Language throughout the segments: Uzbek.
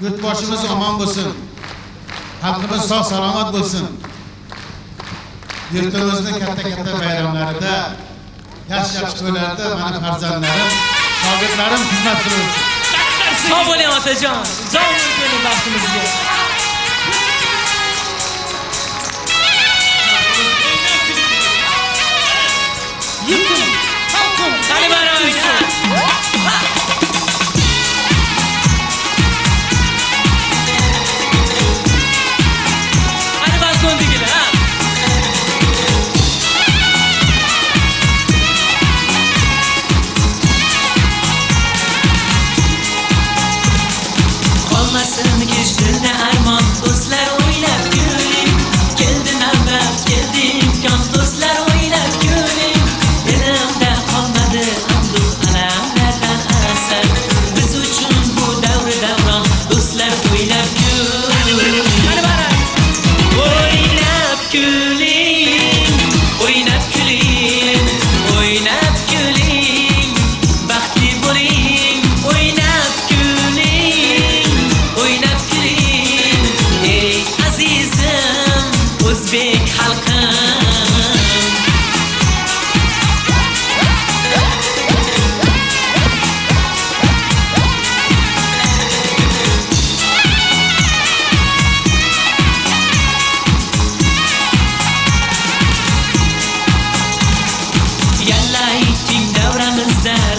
Yurtboshimiz omon bo'lsin. Xalqimiz sog' salomat bo'lsin. Yurtimizning katta bayramlarida, yaxshi to'ylarda mana farzandlarim, shogirdlarim xizmat qilib o'tsin. Sog' bo'ling otajon. Jon bo'ling baxtimizga. Yurtim, xalqim, qani baramizga.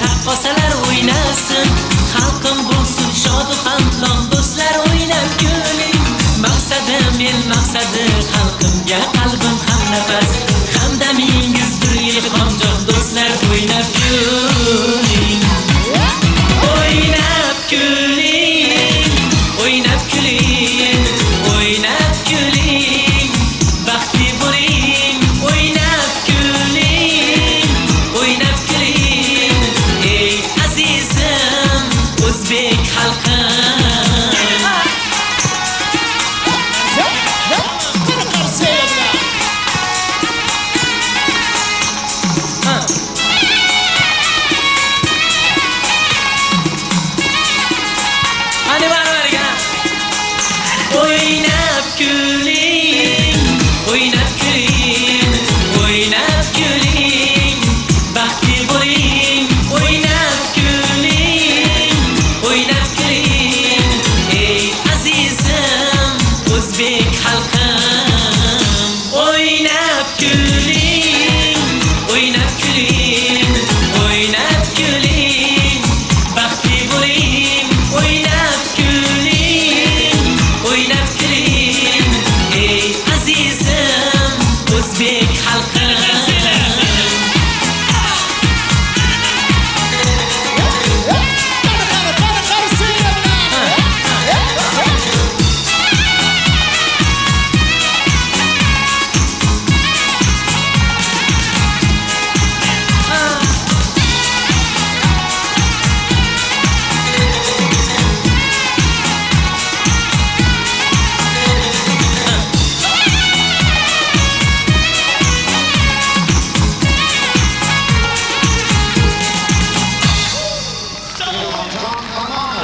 Raqqosalar o'ynasın, xalqim bo'lsin shodu xandon, do'stlar o'ynab kuling. Maqsadim men maqsadi xalqimga qalbim ham nafas, hamdamingiz bir ilhomjon, do'stlar o'ynab kuling. O'ynab kuling, o'ynab kuling, o'ynab kuling, baxtli bo'ling, o'ynab kuling, o'ynab kuling. Azizim o'zbek xalqim. Hadi baravarga. O'ynab kuling, o'ynab kuling, o'ynab kuling, baxtli bo'ling, o'ynab kuling, o'ynab kuling. Ey azizim o'zbek xalqim. O'ynab kuling, o'ynab kuling, o'ynab kuling, baxtli bo'ling, o'ynab kuling, o'ynab kuling. Ey azizim o'zbek xalqim.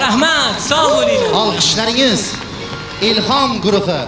Rahmat, sog' bo'ling. Alqishlaringiz Ilhom guruhi